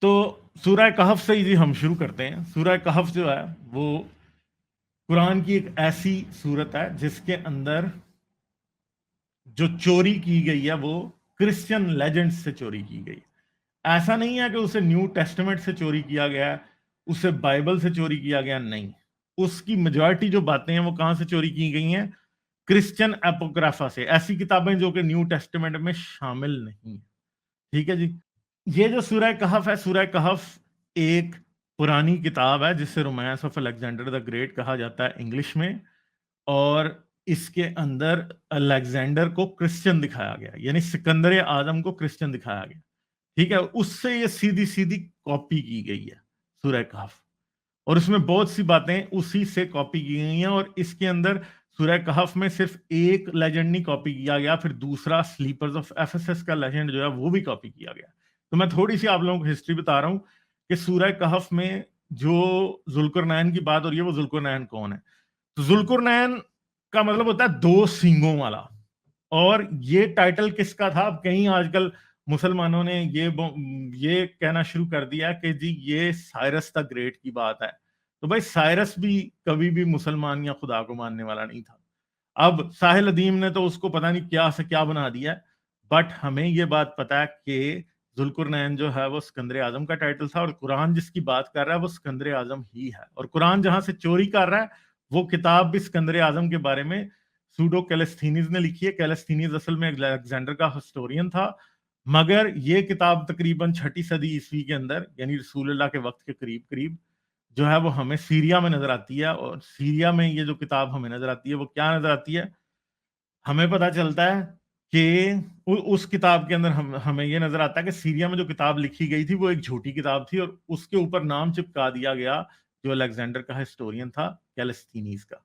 تو سورہ کہف سے ہی جی ہم شروع کرتے ہیں. سورہ کہف جو ہے وہ قرآن کی ایک ایسی صورت ہے جس کے اندر جو چوری کی گئی ہے وہ کرسچن لیجنڈ سے چوری کی گئی. ایسا نہیں ہے کہ اسے نیو ٹیسٹمنٹ سے چوری کیا گیا ہے، اسے بائبل سے چوری کیا گیا، نہیں. اس کی میجورٹی جو باتیں ہیں وہ کہاں سے چوری کی گئی ہیں؟ کرسچن اپوکرافا سے، ایسی کتابیں جو کہ نیو ٹیسٹمنٹ میں شامل نہیں ہیں. ٹھیک ہے جی. یہ جو سورہ کہف ہے، سورہ کہف ایک پرانی کتاب ہے جسے romance of Alexander the great کہا جاتا ہے انگلش میں، اور اس کے اندر الیگزینڈر کو کرسچن دکھایا گیا، یعنی سکندر اعظم کو کرسچن دکھایا گیا. ٹھیک ہے، اس سے یہ سیدھی سیدھی کاپی کی گئی ہے سورہ کہف، اور اس میں بہت سی باتیں اسی سے کاپی کی گئی ہیں. اور اس کے اندر سورہ کہف میں صرف ایک لیجنڈ نہیں کاپی کیا گیا، پھر دوسرا سلیپرز آف ایفیسس کا لیجنڈ جو ہے وہ بھی کاپی کیا گیا. تو میں تھوڑی سی آپ لوگوں کو ہسٹری بتا رہا ہوں کہ سورہ کہف میں جو ذوالقرنین کی بات ہو رہی ہے وہ ذوالقرنین کون ہے. تو ذوالقرنین کا مطلب ہوتا ہے دو سینگوں والا، اور یہ ٹائٹل کس کا تھا؟ اب کہیں آج کل مسلمانوں نے یہ کہنا شروع کر دیا کہ جی یہ سائرس دا گریٹ کی بات ہے. تو بھائی سائرس بھی کبھی بھی مسلمان یا خدا کو ماننے والا نہیں تھا. اب ساحل ادیم نے تو اس کو پتہ نہیں کیا سے کیا بنا دیا ہے، بٹ ہمیں یہ بات پتا ہے کہ ذوالقرنین جو ہے وہ سکندر اعظم کا ٹائٹل تھا، اور قرآن جس کی بات کر رہا ہے وہ سکندر اعظم ہی ہے. اور قرآن جہاں سے چوری کر رہا ہے وہ کتاب بھی سکندر اعظم کے بارے میں سوڈو کیلسٹھینیز نے لکھی ہے. کیلسٹھینیز اصل میں الیگزینڈر کا ہسٹورین تھا، مگر یہ کتاب تقریباً 6 صدی عیسوی کے اندر، یعنی رسول اللہ کے وقت کے قریب قریب جو ہے وہ ہمیں سیریا میں نظر آتی ہے. اور سیریا میں یہ جو کتاب ہمیں نظر آتی ہے وہ کیا نظر آتی ہے؟ ہمیں پتہ چلتا ہے کہ اس کتاب کے اندر ہمیں یہ نظر آتا ہے کہ سیریا میں جو کتاب لکھی گئی تھی وہ ایک جھوٹی کتاب تھی، اور اس کے اوپر نام چپکا دیا گیا جو الیگزینڈر کا ہسٹورین تھا کیلسٹھینیز کا.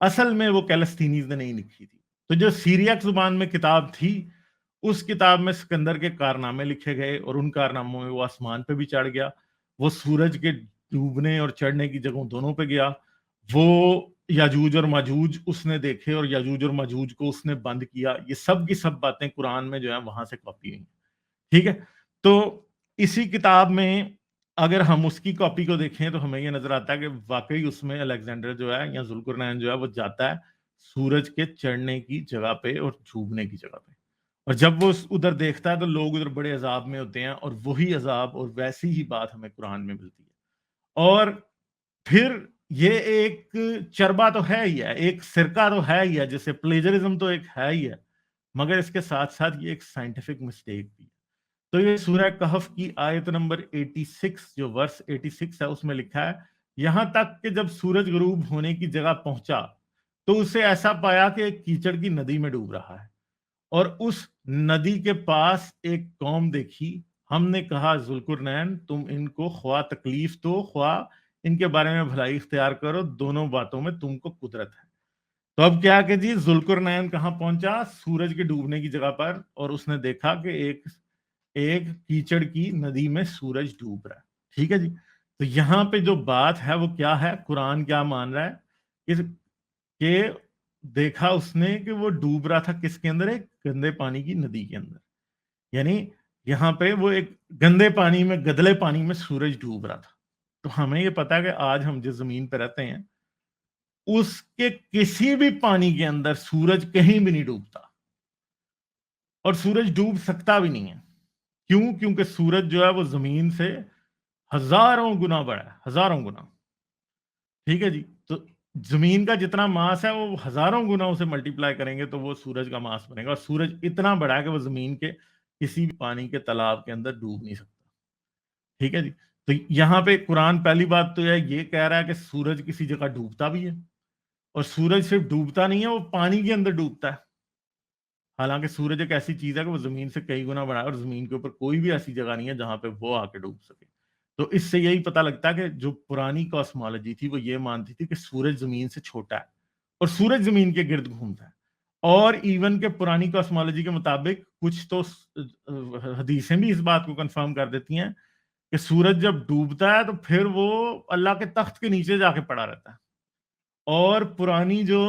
اصل میں وہ کیلسٹھینیز نے نہیں لکھی تھی. تو جو سیریاک زبان میں کتاب تھی اس کتاب میں سکندر کے کارنامے لکھے گئے، اور ان کارناموں میں وہ آسمان پہ بھی چڑھ گیا، وہ سورج کے ڈوبنے اور چڑھنے کی جگہوں دونوں پہ گیا، وہ یاجوج اور ماجوج اس نے دیکھے اور یاجوج اور ماجوج کو اس نے بند کیا. یہ سب کی سب باتیں قرآن میں جو ہیں وہاں سے کاپی ہوئی. ٹھیک ہے، تو اسی کتاب میں اگر ہم اس کی کاپی کو دیکھیں تو ہمیں یہ نظر آتا ہے کہ واقعی اس میں الیگزینڈر جو ہے یا ذوالقرنین جو ہے وہ جاتا ہے سورج کے چڑھنے کی جگہ پہ اور ڈوبنے کی جگہ پہ، اور جب وہ ادھر دیکھتا ہے تو لوگ ادھر بڑے عذاب میں ہوتے ہیں، اور وہی عذاب اور ویسی ہی بات ہمیں قرآن میں ملتی ہے. اور پھر یہ ایک چربا تو ہے ہی ہے، ایک سرکہ تو ہے ہی ہے، جیسے پلیجرزم تو ایک ہے ہی ہے، مگر اس کے ساتھ ساتھ یہ ایک سائنٹیفک مسٹیک بھی ہے. تو یہ سورہ کہف کی آیت نمبر 86 جو ورس 86 ہے اس میں لکھا ہے، یہاں تک کہ جب سورج غروب ہونے کی جگہ پہنچا تو اسے ایسا پایا کہ ایک کیچڑ کی ندی میں ڈوب رہا ہے، اور اس ندی کے پاس ایک قوم دیکھی. ہم نے کہا ذوالقرنین تم ان کو خواہ تکلیف دو خواہ ان کے بارے میں بھلائی اختیار کرو، دونوں باتوں میں تم کو قدرت ہے. تو اب کیا کہ جی ذوالقرنین کہاں پہنچا؟ سورج کے ڈوبنے کی جگہ پر، اور اس نے دیکھا کہ ایک کیچڑ کی ندی میں سورج ڈوب رہا ہے. ٹھیک ہے جی. تو یہاں پہ جو بات ہے وہ کیا ہے؟ قرآن کیا مان رہا ہے کہ دیکھا اس نے کہ وہ ڈوب رہا تھا کس کے اندر؟ ایک گندے پانی کی ندی کے اندر. یعنی یہاں پہ وہ ایک گندے پانی میں، گدلے پانی میں سورج ڈوب رہا تھا. تو ہمیں یہ پتا ہے کہ آج ہم جس زمین پہ رہتے ہیں اس کے کسی بھی پانی کے اندر سورج کہیں بھی نہیں ڈوبتا، اور سورج ڈوب سکتا بھی نہیں ہے. کیوں؟ کیونکہ سورج جو ہے وہ زمین سے ہزاروں گنا بڑا ہے، ہزاروں گنا. ٹھیک ہے جی. تو زمین کا جتنا ماس ہے وہ ہزاروں گنا اسے ملٹی پلائی کریں گے تو وہ سورج کا ماس بنے گا، اور سورج اتنا بڑا ہے کہ وہ زمین کے کسی بھی پانی کے تالاب کے اندر ڈوب نہیں سکتا. ٹھیک ہے جی. تو یہاں پہ قرآن پہلی بات تو یہ کہہ رہا ہے کہ سورج کسی جگہ ڈوبتا بھی ہے، اور سورج صرف ڈوبتا نہیں ہے، وہ پانی کے اندر ڈوبتا ہے. حالانکہ سورج ایک ایسی چیز ہے کہ وہ زمین سے کئی گنا بڑا ہے، اور زمین کے اوپر کوئی بھی ایسی جگہ نہیں ہے جہاں پہ وہ آ کے ڈوب سکے. تو اس سے یہی پتہ لگتا ہے کہ جو پرانی کاسمالوجی تھی وہ یہ مانتی تھی کہ سورج زمین سے چھوٹا ہے اور سورج زمین کے گرد گھومتا ہے. اور ایون کہ پرانی کاسمالوجی کے مطابق کچھ تو حدیثیں بھی اس بات کو کنفرم کر دیتی ہیں کہ سورج جب ڈوبتا ہے تو پھر وہ اللہ کے تخت کے نیچے جا کے پڑا رہتا ہے. اور پرانی جو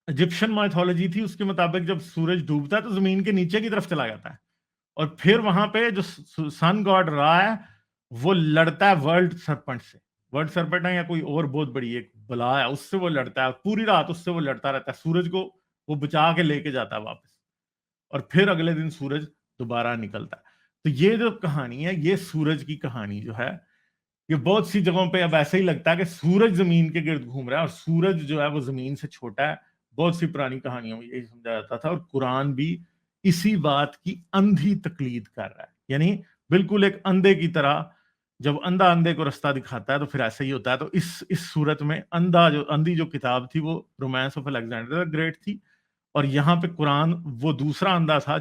ایجپشن مائتھولوجی تھی اس کے مطابق جب سورج ڈوبتا ہے تو زمین کے نیچے کی طرف چلا جاتا ہے، اور پھر وہاں پہ جو سن گاڈ رہا ہے وہ لڑتا ہے ورلڈ سرپنٹ سے. ورلڈ سرپنٹ ہے یا کوئی اور بہت بڑی ایک بلا ہے, اس سے وہ لڑتا ہے پوری رات, اس سے وہ لڑتا رہتا ہے. سورج کو وہ بچا کے لے کے جاتا ہے واپس, اور پھر اگلے دن سورج دوبارہ نکلتا ہے. تو یہ جو کہانی ہے, یہ سورج کی کہانی جو ہے, یہ بہت سی جگہوں پہ اب ایسے ہی لگتا ہے کہ سورج زمین کے گرد گھوم رہا ہے, اور سورج جو ہے وہ زمین سے چھوٹا ہے. بہت سی پرانی کہانیوں میں یہی سمجھا جاتا تھا, اور قرآن بھی اسی بات کی اندھی تقلید کر رہا ہے. یعنی بالکل ایک اندھے کی طرح, جب اندھا اندھے کو رستہ دکھاتا ہے تو پھر ایسا ہی ہوتا ہے. تو اس صورت میں اندھی جو کتاب تھی وہ romance of Alexander the great تھی, اور یہاں پہ قرآن وہ دوسرا اندھا تھا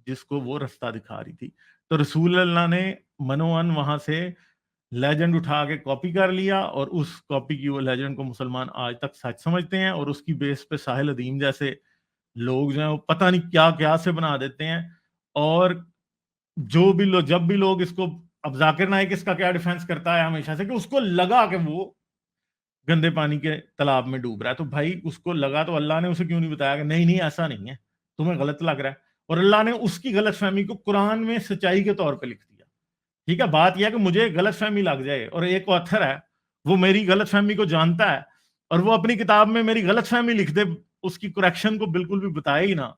جس کو وہ رستہ دکھا رہی تھی. تو رسول اللہ نے منوان وہاں سے لیجنڈ اٹھا کے کاپی کر لیا, اور اس کاپی کی وہ لیجنڈ کو مسلمان آج تک سچ سمجھتے ہیں, اور اس کی بیس پہ ساحل ادیم جیسے لوگ جو ہیں وہ پتہ نہیں کیا کیا سے بنا دیتے ہیں. اور جب بھی لوگ اس کو, اب ذاکر نائک اس کا کیا ڈیفینس کرتا ہے ہمیشہ سے کہ اس کو لگا کہ وہ گندے پانی کے تالاب میں ڈوب رہا ہے. تو بھائی اس کو لگا تو اللہ نے اسے کیوں نہیں بتایا کہ نہیں ایسا نہیں ہے, تمہیں غلط لگ رہا ہے, اور اللہ نے اس کی غلط فہمی کو قرآن میں سچائی کے طور پہ لکھ دیا. ٹھیک ہے, بات یہ ہے کہ مجھے غلط فہمی لگ جائے, اور ایک آتھر ہے وہ میری غلط فہمی کو جانتا ہے, اور وہ اپنی کتاب میں میری غلط فہمی لکھ دے, اس کی کریکشن کو بالکل بھی بتائے ہی نہ,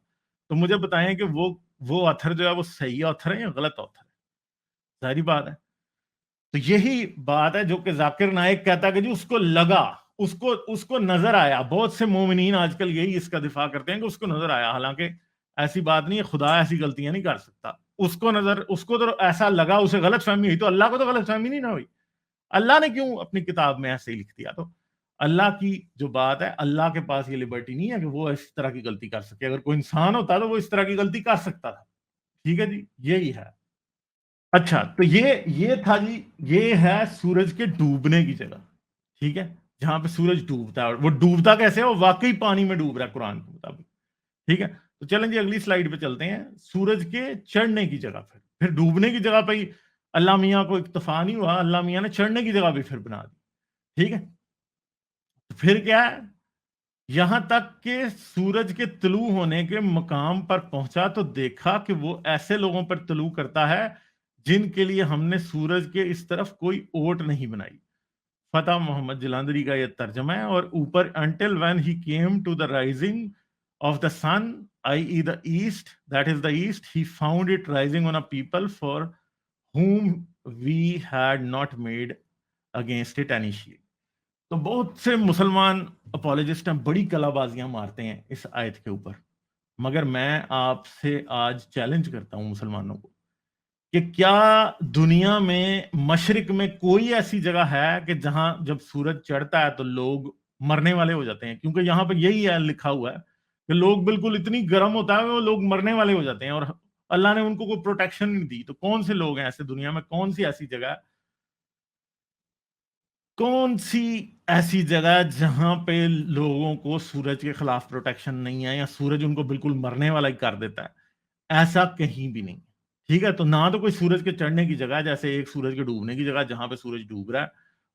تو مجھے بتائیں کہ وہ آتھر جو ہے وہ صحیح آتھر ہے یا غلط آتھر ہے. ظاہری بات ہے. تو یہی بات ہے جو کہ ذاکر نائک کہتا ہے کہ جی اس کو لگا, اس کو نظر آیا. بہت سے مومنین آج کل یہی اس کا دفاع کرتے ہیں کہ اس کو نظر آیا, حالانکہ ایسی بات نہیں ہے, خدا ایسی غلطیاں نہیں کر سکتا. اس کو تو ایسا لگا, اسے غلط فہمی ہوئی, تو اللہ کو تو غلط فہمی نہیں نہ ہوئی. اللہ نے کیوں اپنی کتاب میں ایسے ہی لکھ دیا؟ تو اللہ کی جو بات ہے, اللہ کے پاس یہ لبرٹی نہیں ہے کہ وہ اس طرح کی غلطی کر سکے. اگر کوئی انسان ہوتا تو وہ اس طرح کی غلطی کر سکتا تھا. ٹھیک ہے جی, یہی ہے. اچھا, تو یہ تھا جی, یہ ہے سورج کے ڈوبنے کی جگہ. ٹھیک ہے, جہاں پہ سورج ڈوبتا ہے. اور وہ ڈوبتا کیسے ہے؟ وہ واقعی پانی میں ڈوب رہا ہے قرآن کے مطابق. ٹھیک ہے, تو چلیں جی اگلی سلائیڈ پہ چلتے ہیں. سورج کے چڑھنے کی جگہ, پھر ڈوبنے کی جگہ پہ ہی اللہ میاں کو اکتفا نہیں ہوا, اللہ میاں نے چڑھنے کی جگہ بھی پھر بنا دی. ٹھیک ہے, تو پھر کیا ہے, یہاں تک کہ سورج کے طلوع ہونے کے مقام پر پہنچا تو دیکھا کہ وہ ایسے لوگوں پر طلوع کرتا ہے جن کے لیے ہم نے سورج کے اس طرف کوئی اوٹ نہیں بنائی. فتح محمد جلاندری کا یہ ترجمہ ہے. اور اوپر until when he came to the rising of the sun, i.e. the east, that is the east, he found it rising on a people for whom we had not made against it any shield. تو بہت سے مسلمان اپولوجسٹ ہیں, بڑی کلا بازیاں مارتے ہیں اس آیت کے اوپر, مگر میں آپ سے آج چیلنج کرتا ہوں مسلمانوں کو کہ کیا دنیا میں مشرق میں کوئی ایسی جگہ ہے کہ جہاں جب سورج چڑھتا ہے تو لوگ مرنے والے ہو جاتے ہیں؟ کیونکہ یہاں پہ یہی ہے لکھا ہوا ہے کہ لوگ بالکل اتنی گرم ہوتا ہے وہ لوگ مرنے والے ہو جاتے ہیں, اور اللہ نے ان کو کوئی پروٹیکشن نہیں دی. تو کون سے لوگ ہیں ایسے دنیا میں, کون سی ایسی جگہ ہے, کون سی ایسی جگہ جہاں پہ لوگوں کو سورج کے خلاف پروٹیکشن نہیں ہے, یا سورج ان کو بالکل مرنے والا ہی کر دیتا ہے؟ ایسا کہیں بھی نہیں. ٹھیک ہے, تو نہ تو کوئی سورج کے چڑھنے کی جگہ, جیسے ایک سورج کے ڈوبنے کی جگہ جہاں پہ سورج ڈوب رہا ہے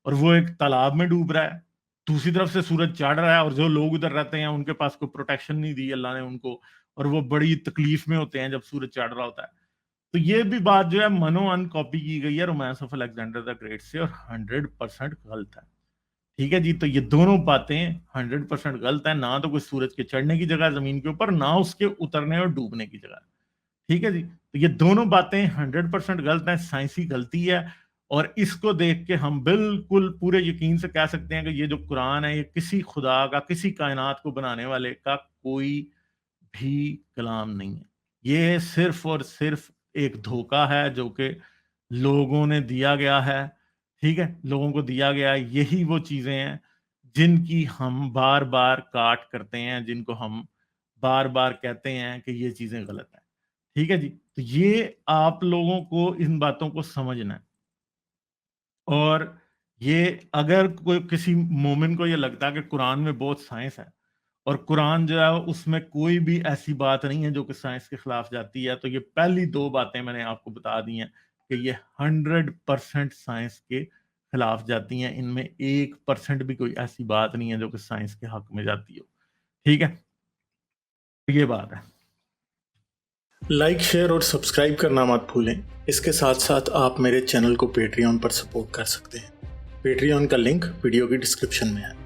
اور وہ ایک تالاب میں ڈوب رہا ہے, دوسری طرف سے سورج چڑھ رہا ہے اور جو لوگ ادھر رہتے ہیں ان کے پاس کوئی پروٹیکشن نہیں دی اللہ نے ان کو, اور وہ بڑی تکلیف میں ہوتے ہیں جب سورج چڑھ رہا ہوتا ہے. تو یہ بھی بات جو ہے منو ان کاپی کی گئی ہے romance of Alexander the great سے, اور 100% غلط ہے. ٹھیک ہے جی, تو یہ دونوں باتیں 100% غلط ہیں. نہ تو کوئی سورج کے چڑھنے کی جگہ زمین کے اوپر, نہ اس کے اترنے اور ڈوبنے کی جگہ. ٹھیک ہے جی, تو یہ دونوں باتیں 100% غلط ہیں, سائنسی غلطی ہے. اور اس کو دیکھ کے ہم بالکل پورے یقین سے کہہ سکتے ہیں کہ یہ جو قرآن ہے یہ کسی خدا کا, کسی کائنات کو بنانے والے کا کوئی بھی کلام نہیں ہے. یہ صرف اور صرف ایک دھوکہ ہے جو کہ لوگوں نے دیا گیا ہے. ٹھیک ہے, لوگوں کو دیا گیا. یہی وہ چیزیں ہیں جن کی ہم بار بار کاٹ کرتے ہیں, جن کو ہم بار بار کہتے ہیں کہ یہ چیزیں غلط ہیں. ٹھیک ہے جی, تو یہ آپ لوگوں کو ان باتوں کو سمجھنا ہے. اور یہ اگر کوئی کسی مومن کو یہ لگتا ہے کہ قرآن میں بہت سائنس ہے اور قرآن جو ہے اس میں کوئی بھی ایسی بات نہیں ہے جو کہ سائنس کے خلاف جاتی ہے, تو یہ پہلی دو باتیں میں نے آپ کو بتا دی ہیں کہ یہ 100% سائنس کے خلاف جاتی ہیں. ان میں 1% بھی کوئی ایسی بات نہیں ہے جو کہ سائنس کے حق میں جاتی ہو. ٹھیک ہے, یہ بات ہے. لائک شیئر اور سبسکرائب کرنا مت بھولیں۔ اس کے ساتھ ساتھ آپ میرے چینل کو پیٹریون پر سپورٹ کر سکتے ہیں۔ پیٹریون کا لنک ویڈیو کی ڈسکرپشن میں ہے۔